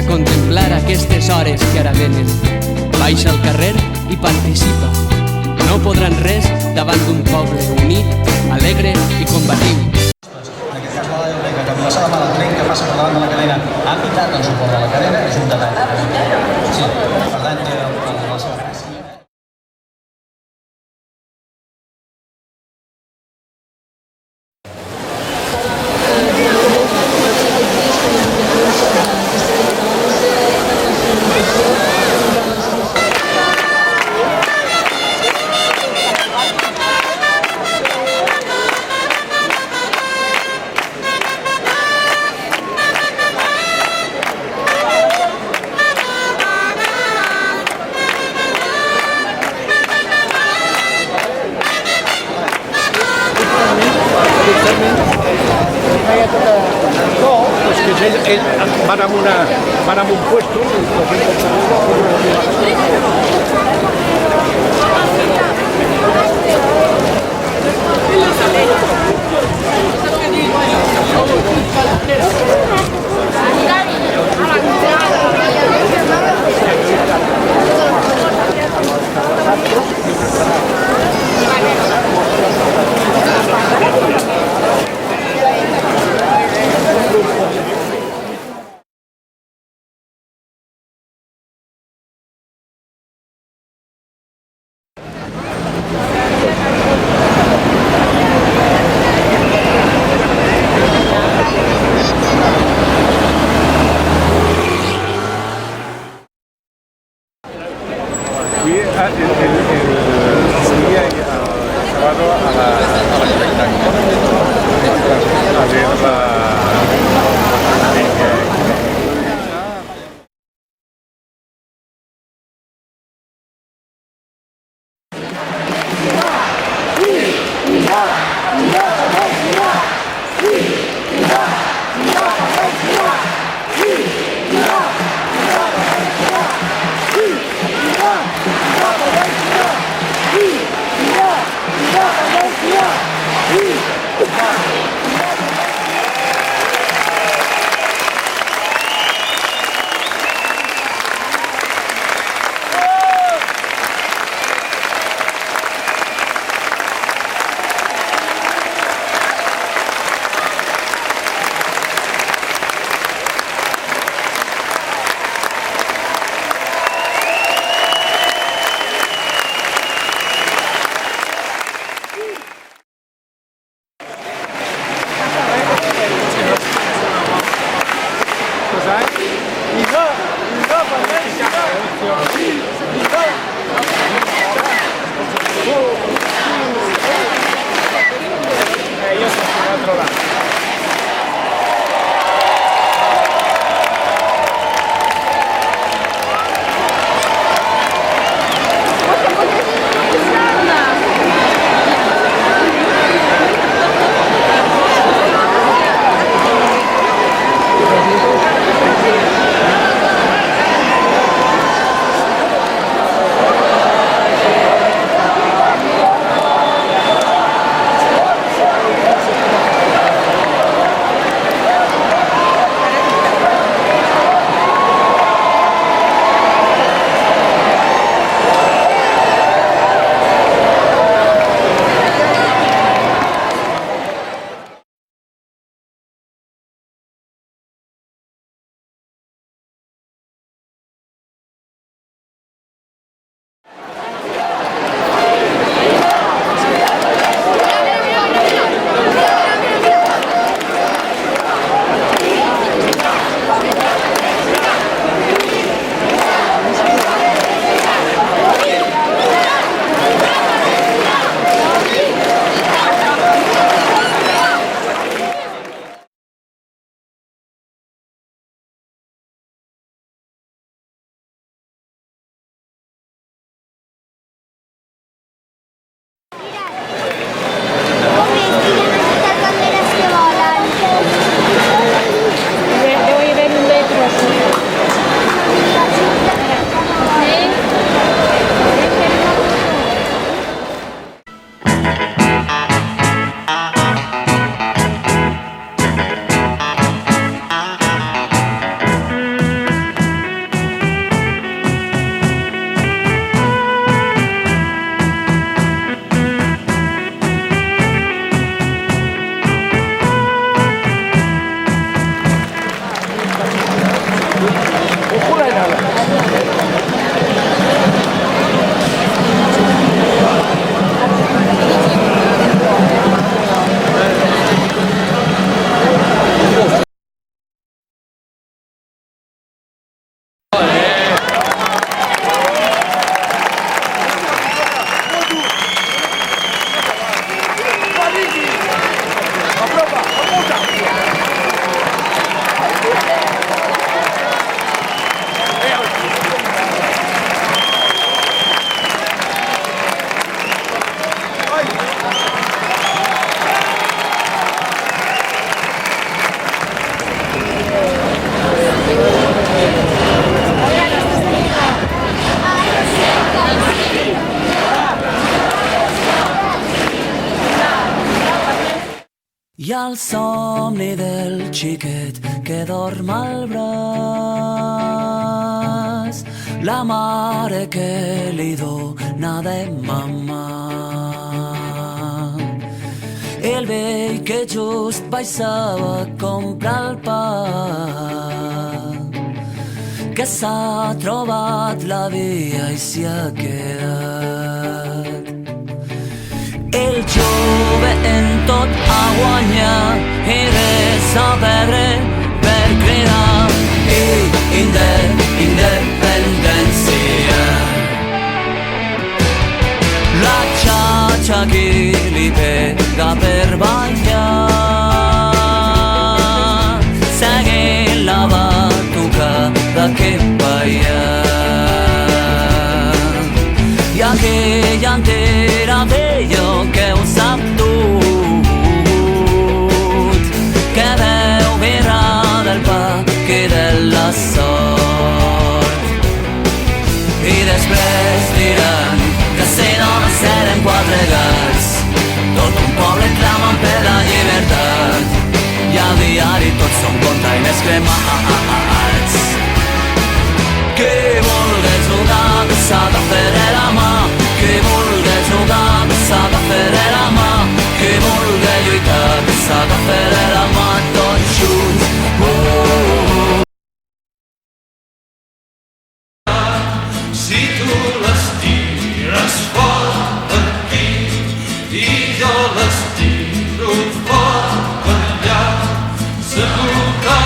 contemplar aquestes hores que ara venen. Baixa al carrer i participa. No podran res davant d'un poble unit, alegre i combatiu. En aquest cas, la Biblioteca, que amb la sala del tren que passa per davant de la cadena ha pitat en suport de la cadena, és un detall. Sí, per tant, té la seva gràcia. No, és que ells van amb un i el somni del xiquet que dorm al braç, la mare que li dona de mamà, el vell que just baixava a comprar el pa, que s'ha trobat la via i s'hi ha quedat. El jove en tot a guanyar i res a perdre per cridar independència. La xatxa qui li pega per ballar, seguint la batucada que veia, i aquella entera vella que ho sap tot, que veu mirar del pa que de la sort, i després diran que si dones eren quatre gats, tot un poble clamant per la llibertat, i al diari tots són containers cremats. Qui vulgui jugar que s'ha de fer la mà, qui vulgui jugar que s'ha de fer la mà, qui vulgui lluitar que s'ha de fer la mà, tots junts. Si tu les tires fort per aquí i jo les tiro fort per allà, segur que